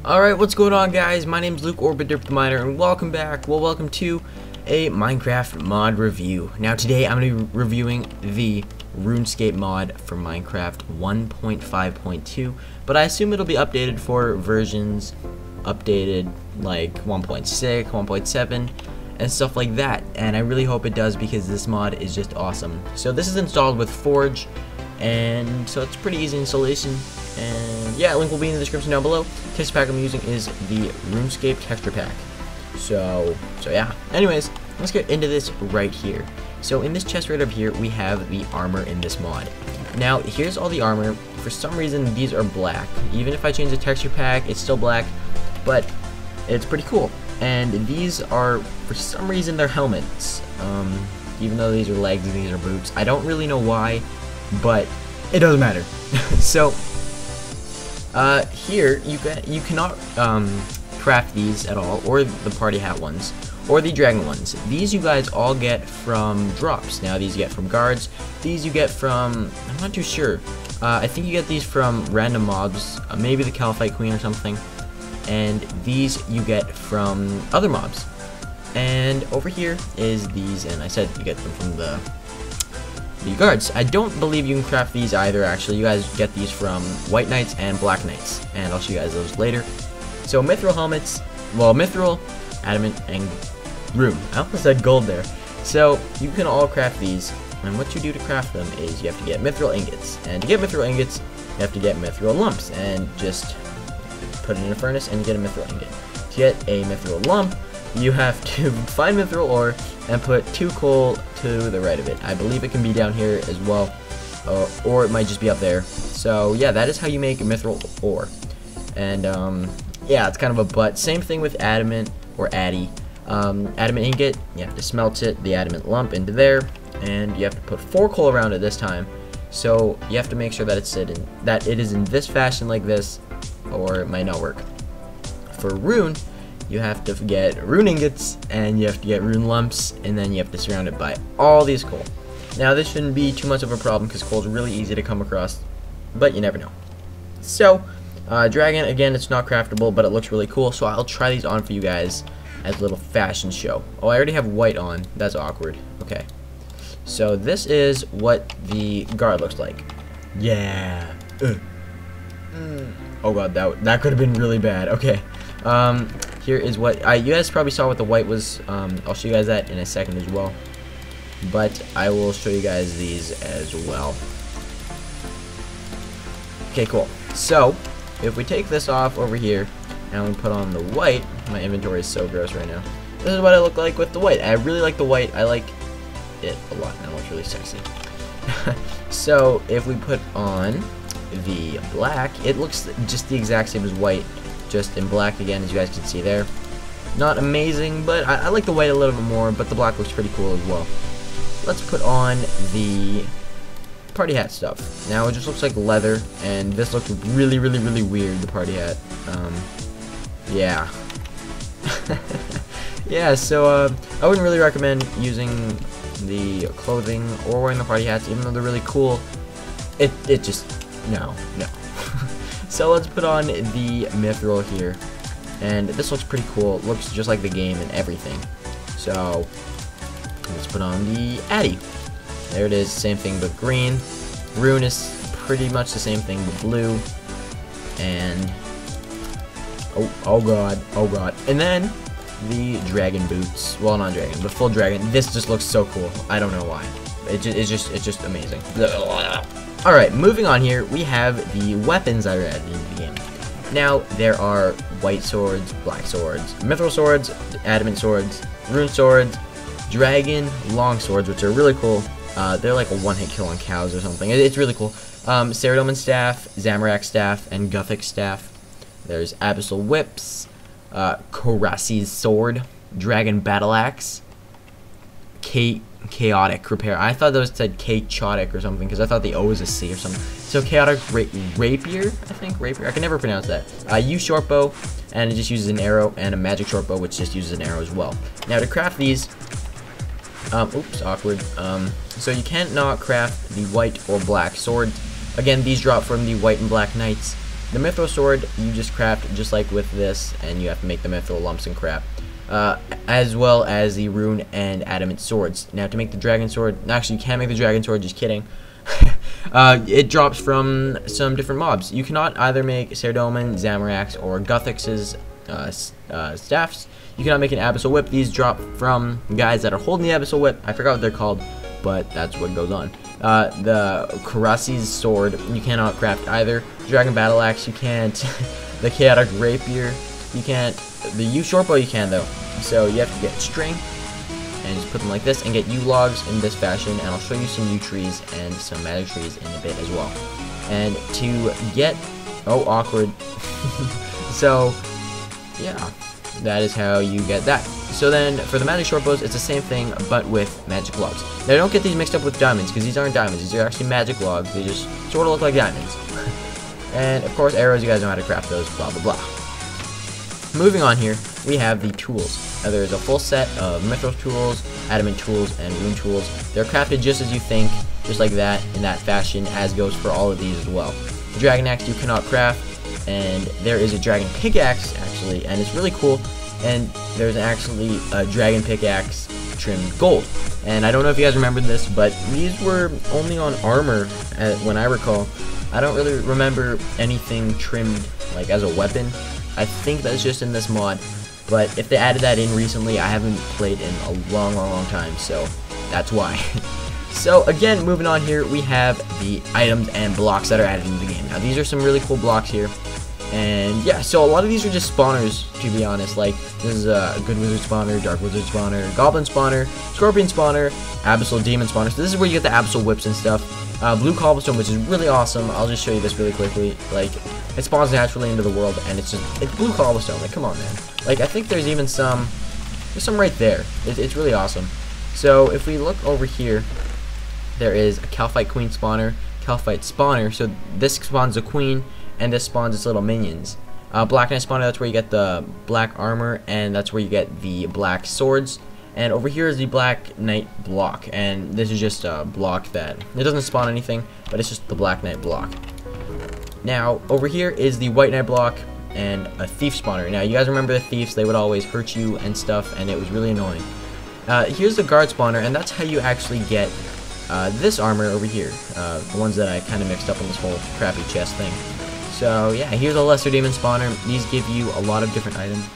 Alright, what's going on, guys? My name's Luke Orbiter the Miner, and welcome back. Well, welcome to a Minecraft mod review. Now today I'm going to be reviewing the RUNESCAPE mod for Minecraft 1.5.2, but I assume it'll be updated for versions updated like 1.6, 1.7, and stuff like that, and I really hope it does because this mod is just awesome. So this is installed with Forge, and so it's pretty easy installation. And yeah, link will be in the description down below. Texture pack I'm using is the RUNESCAPE texture pack. So yeah. Anyways, let's get into this right here. So in this chest right up here, we have the armor in this mod. Now, here's all the armor. For some reason, these are black. Even if I change the texture pack, it's still black, but it's pretty cool. And these are, for some reason, they're helmets. Even though these are legs and these are boots. I don't really know why, but it doesn't matter. So here you cannot craft these at all, or the party hat ones, or the dragon ones. These you guys all get from drops. Now these you get from guards. These you get from, I'm not too sure. I think you get these from random mobs, maybe the Caliphate Queen or something. And these you get from other mobs. And over here is these, and I said you get them from the guards. I don't believe you can craft these either, actually. You guys get these from White Knights and Black Knights, and I'll show you guys those later. So mithril helmets, well, mithril, adamant, and rune. I almost said gold there. So you can all craft these, and what you do to craft them is you have to get mithril ingots, and to get mithril ingots, you have to get mithril lumps, and just put it in a furnace and get a mithril ingot. To get a mithril lump, you have to find mithril ore and put 2 coal to the right of it. I believe it can be down here as well, or it might just be up there. So yeah, that is how you make mithril ore. And yeah, it's kind of a butt. Same thing with adamant or addy. Adamant ingot, you have to smelt it, the adamant lump into there, and you have to put 4 coal around it this time. So you have to make sure that it is in this fashion like this, or it might not work. For rune, you have to get rune ingots, and you have to get rune lumps, and then you have to surround it by all these coal. Now this shouldn't be too much of a problem because coal is really easy to come across, but you never know. So, dragon, again, it's not craftable, but it looks really cool, so I'll try these on for you guys as a little fashion show. Oh, I already have white on. That's awkward. Okay. So this is what the guard looks like. Yeah. Oh god, that could have been really bad. Okay. Here is what you guys probably saw what the white was. I'll show you guys that in a second as well, but I will show you guys these as well. Okay, cool. So if we take this off over here and we put on the white, my inventory is so gross right now. This is what I look like with the white. I really like the white. I like it a lot. It looks really sexy. So if we put on the black, it looks just the exact same as white, just in black again, as you guys can see there. Not amazing, but I like the white a little bit more, but the black looks pretty cool as well. Let's put on the party hat stuff. Now it just looks like leather, and this looks really weird, the party hat. Yeah. Yeah, so I wouldn't really recommend using the clothing or wearing the party hats, even though they're really cool. It just, no. So let's put on the mithril here, and this looks pretty cool. It looks just like the game and everything. So let's put on the addy. There it is, same thing but green. Rune is pretty much the same thing but blue. And oh god. And then the dragon boots. Well, not dragon, but full dragon. This just looks so cool. I don't know why. It's just amazing. Alright, moving on here, we have the weapons that are added into the game. Now, there are white swords, black swords, mithril swords, adamant swords, rune swords, dragon long swords, which are really cool. They're like a one-hit kill on cows or something. It's really cool. Ceradoman staff, Zamorak staff, and Gothic staff. There's abyssal whips, Korasi's sword, dragon battle axe, chaotic repair. I thought those said chaotic or something because I thought the O was a C or something. So chaotic rapier, I think rapier. I can never pronounce that. Use short bow, and it just uses an arrow, and a magic short bow, which just uses an arrow as well. Now to craft these, oops, awkward. So you can't not craft the white or black sword. Again, these drop from the White and Black Knights. The mithril sword you just craft just like with this, and you have to make the mithril lumps and crap. As well as the rune and adamant swords. Now to make the dragon sword, actually you can't make the dragon sword, just kidding. It drops from some different mobs. You cannot either make Serdoman, Zamorax, or Guthix's staffs. You cannot make an Abyssal Whip. These drop from guys that are holding the Abyssal Whip. I forgot what they're called, but that's what goes on. The Karasi's sword, you cannot craft either. Dragon Battle Axe, you can't. The Chaotic Rapier, you can't. The U Shortbow, you can though. So you have to get string and just put them like this and get U logs in this fashion, and I'll show you some U trees and some magic trees in a bit as well. And to get, oh, awkward. So yeah, that is how you get that. So then for the magic short bows, it's the same thing but with magic logs. Now don't get these mixed up with diamonds, because these aren't diamonds, these are actually magic logs. They just sort of look like diamonds. And of course arrows, you guys know how to craft those, blah blah blah. Moving on here, we have the tools. Now there's a full set of mithril tools, adamant tools, and rune tools. They're crafted just as you think, just like that, in that fashion, as goes for all of these as well. The dragon axe you cannot craft, and there is a dragon pickaxe actually, and it's really cool. And there's actually a dragon pickaxe trimmed gold. And I don't know if you guys remember this, but these were only on armor when I recall. I don't really remember anything trimmed like as a weapon. I think that's just in this mod, but if they added that in recently, I haven't played in a long time, so that's why. So again, moving on here, we have the items and blocks that are added into the game. Now these are some really cool blocks here, and yeah, so a lot of these are just spawners, to be honest. Like this is a good wizard spawner, dark wizard spawner, goblin spawner, scorpion spawner, abyssal demon spawner. So this is where you get the abyssal whips and stuff. Blue cobblestone, which is really awesome. I'll just show you this really quickly. Like, it spawns naturally into the world, and it's blue cobblestone. Like, come on, man. Like, I think there's even some right there. It's really awesome. So if we look over here, there is a Calphite Queen spawner, Calphite spawner. So this spawns a queen, and this spawns its little minions. Black Knight spawner, that's where you get the black armor, and that's where you get the black swords. And over here is the Black Knight block, and this is just a block that, it doesn't spawn anything, but it's just the Black Knight block. Now, over here is the White Knight block and a Thief spawner. Now, you guys remember the Thieves, they would always hurt you and stuff, and it was really annoying. Here's the Guard spawner, and that's how you actually get this armor over here, the ones that I kind of mixed up in this whole crappy chest thing. So, yeah, here's a Lesser Demon spawner. These give you a lot of different items.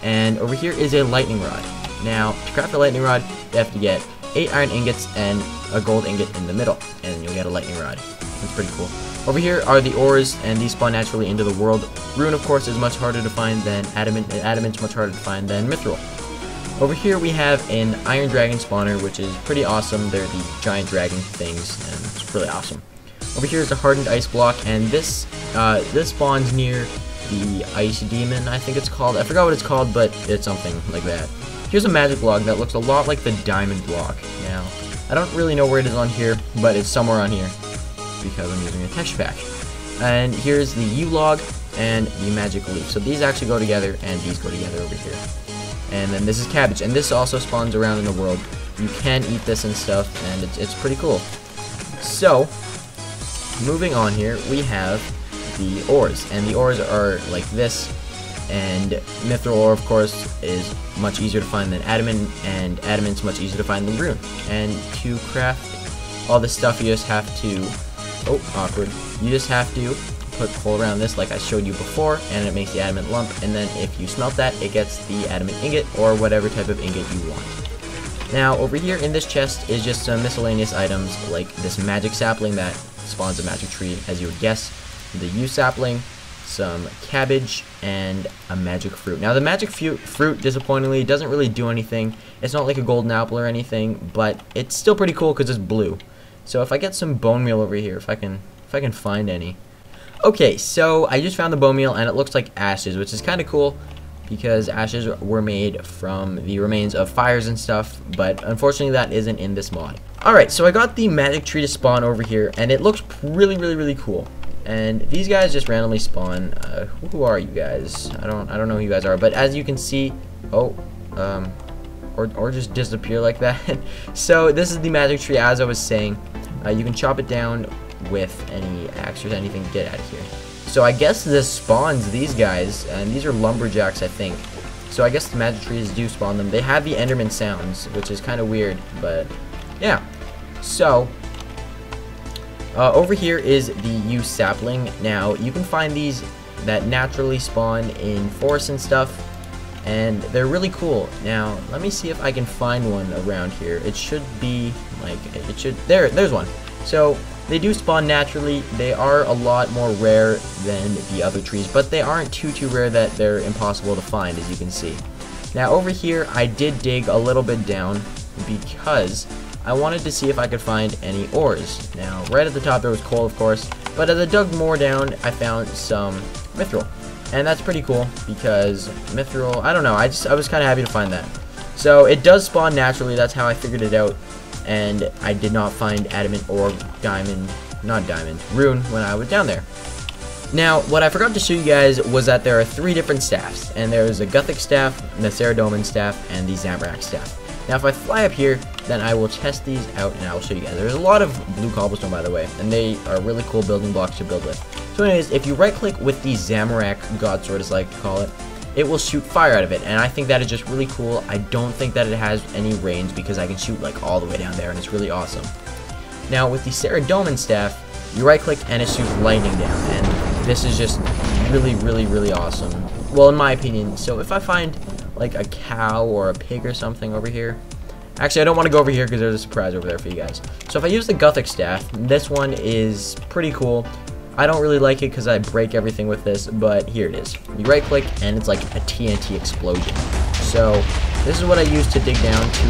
And over here is a Lightning Rod. Now, to craft a lightning rod, you have to get 8 iron ingots and a gold ingot in the middle, and you'll get a lightning rod. That's pretty cool. Over here are the ores, and these spawn naturally into the world. Rune, of course, is much harder to find than adamant, and adamant's much harder to find than mithril. Over here we have an iron dragon spawner, which is pretty awesome. They're the giant dragon things, and it's really awesome. Over here is a hardened ice block, and this spawns near the ice demon, I think it's called. I forgot what it's called, but it's something like that. Here's a magic block that looks a lot like the diamond block. Now, I don't really know where it is on here, but it's somewhere on here because I'm using a texture pack. And here's the U log and the magic leaf. So these actually go together, and these go together over here. And then this is cabbage, and this also spawns around in the world. You can eat this and stuff, and it's pretty cool. So, moving on here, we have the ores, and the ores are like this. And mithril ore, of course, is much easier to find than adamant, and adamant's much easier to find than rune. And to craft all this stuff, you just have to, oh, awkward, you just have to put coal around this like I showed you before, and it makes the adamant lump, and then if you smelt that, it gets the adamant ingot, or whatever type of ingot you want. Now, over here in this chest is just some miscellaneous items, like this magic sapling that spawns a magic tree, as you would guess, the U sapling, some cabbage, and a magic fruit. Now the magic fruit, disappointingly, doesn't really do anything. It's not like a golden apple or anything, but it's still pretty cool because it's blue. So if I get some bone meal over here, if I can find any. Okay, so I just found the bone meal, and it looks like ashes, which is kind of cool because ashes were made from the remains of fires and stuff, but unfortunately that isn't in this mod. Alright, so I got the magic tree to spawn over here, and it looks really cool. And these guys just randomly spawn. Who are you guys? I don't know who you guys are, but as you can see, oh, or just disappear like that. So this is the magic tree, as I was saying. You can chop it down with any axe or anything to get out of here. So I guess this spawns these guys, and these are lumberjacks, I think. So I guess the magic trees do spawn them. They have the Enderman sounds, which is kind of weird, but yeah. So over here is the yew sapling. Now you can find these that naturally spawn in forests and stuff, and they're really cool. Now let me see if I can find one around here. It should be like, it should, there's one. So they do spawn naturally. They are a lot more rare than the other trees, but they aren't too rare that they're impossible to find, as you can see. Now over here I did dig a little bit down because I wanted to see if I could find any ores. Now right at the top there was coal, of course, but as I dug more down I found some mithril, and that's pretty cool because mithril, I don't know, I was kind of happy to find that. So it does spawn naturally, that's how I figured it out. And I did not find adamant or diamond, not diamond, rune when I was down there. Now, what I forgot to show you guys was that there are 3 different staffs, and there's a Gothic staff, the Saradomin staff, and the Zamorak staff. Now, if I fly up here, then I will test these out, and I will show you guys. There's a lot of blue cobblestone, by the way, and they are really cool building blocks to build with. So anyways, if you right-click with the Zamorak Godsword, as I like to call it, it will shoot fire out of it, and I think that is just really cool. I don't think that it has any range because I can shoot like all the way down there, and it's really awesome. Now with the Saradomin staff, you right click and it shoots lightning down, and this is just really awesome. Well, in my opinion. So if I find like a cow or a pig or something over here, actually I don't want to go over here because there's a surprise over there for you guys. So if I use the Gothic staff, this one is pretty cool. I don't really like it because I break everything with this, but here it is. You right click and it's like a TNT explosion. So this is what I use to dig down to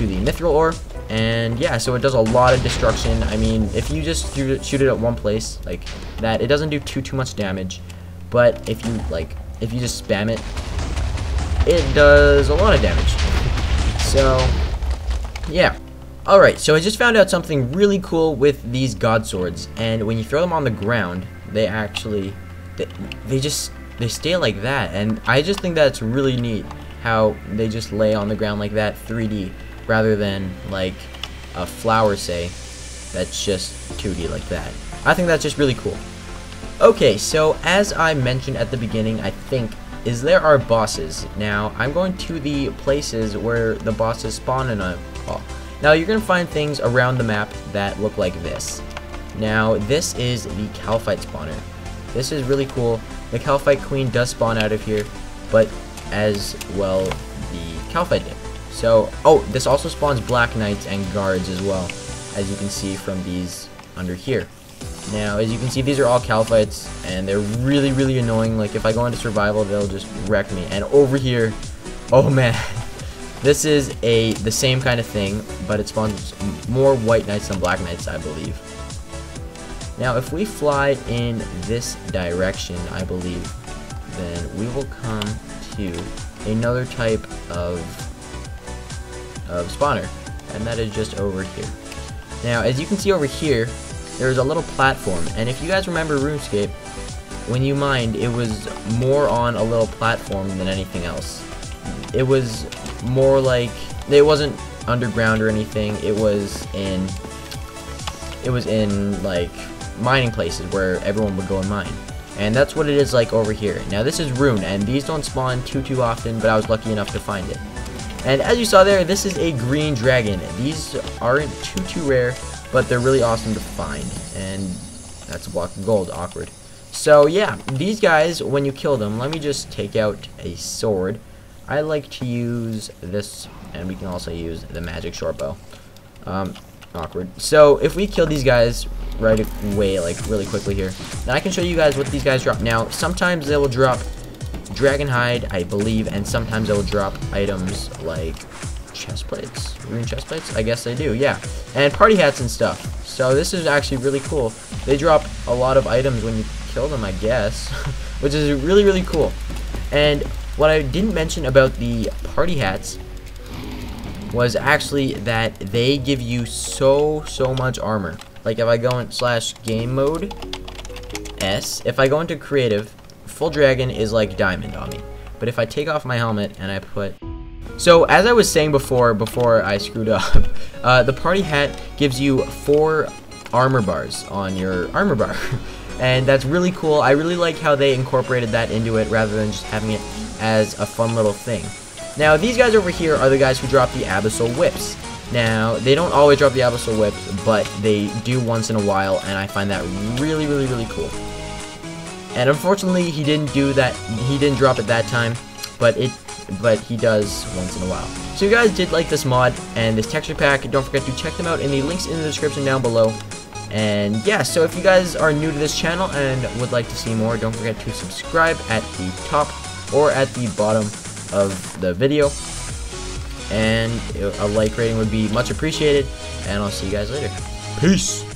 the mithril ore, and yeah, so it does a lot of destruction. I mean, if you just shoot it at one place like that, it doesn't do too much damage, but if you just spam it, it does a lot of damage. So yeah. Alright, so I just found out something really cool with these god swords, and when you throw them on the ground, they actually, they stay like that, and I just think that's really neat, how they just lay on the ground like that, 3D, rather than like a flower, say, that's just 2D like that. I think that's just really cool. Okay, so as I mentioned at the beginning, I think, is there are bosses. Now, I'm going to the places where the bosses spawn in a hall. Now you're going to find things around the map that look like this. Now this is the Calphite spawner. This is really cool. The Calphite Queen does spawn out of here, but as well the Calphite did. So, oh, this also spawns Black Knights and guards as well, as you can see from these under here. Now as you can see, these are all Calphites, and they're really annoying. Like if I go into survival, they'll just wreck me. And over here, oh man. This is the same kind of thing, but it spawns more White Knights than Black Knights, I believe. Now, if we fly in this direction, I believe, then we will come to another type of spawner, and that is just over here. Now, as you can see over here, there's a little platform, and if you guys remember RuneScape, when you mined, it was more on a little platform than anything else. It was more like, it wasn't underground or anything. It was in like mining places where everyone would go and mine, and that's what it is like over here. Now this is Rune, and these don't spawn too often, but I was lucky enough to find it. And as you saw there, this is a green dragon. These aren't too rare, but they're really awesome to find, and that's a block of gold. Awkward. So yeah, these guys, when you kill them, let me just take out a sword. I like to use this, and we can also use the magic short bow. Awkward. So if we kill these guys right away, like really quickly here, then I can show you guys what these guys drop. Now, sometimes they will drop dragon hide, I believe, and sometimes they will drop items like chest plates, rune chest plates. I guess they do, yeah, and party hats and stuff. So this is actually really cool. They drop a lot of items when you kill them, I guess, which is really cool. And what I didn't mention about the party hats was actually that they give you so much armor. Like if I go in /game mode S, if I go into creative, full dragon is like diamond on me. But if I take off my helmet and I put, so as I was saying before I screwed up, the party hat gives you 4 armor bars on your armor bar. And that's really cool. I really like how they incorporated that into it rather than just having it as a fun little thing. Now, these guys over here are the guys who drop the Abyssal Whips. Now, they don't always drop the Abyssal Whips, but they do once in a while, and I find that really, really, really cool. And unfortunately, he didn't do that. He didn't drop it that time, but he does once in a while. So you guys did like this mod and this texture pack, don't forget to check them out in the links in the description down below. And yeah, so if you guys are new to this channel and would like to see more, don't forget to subscribe at the top or at the bottom of the video. And a like rating would be much appreciated. And I'll see you guys later. Peace!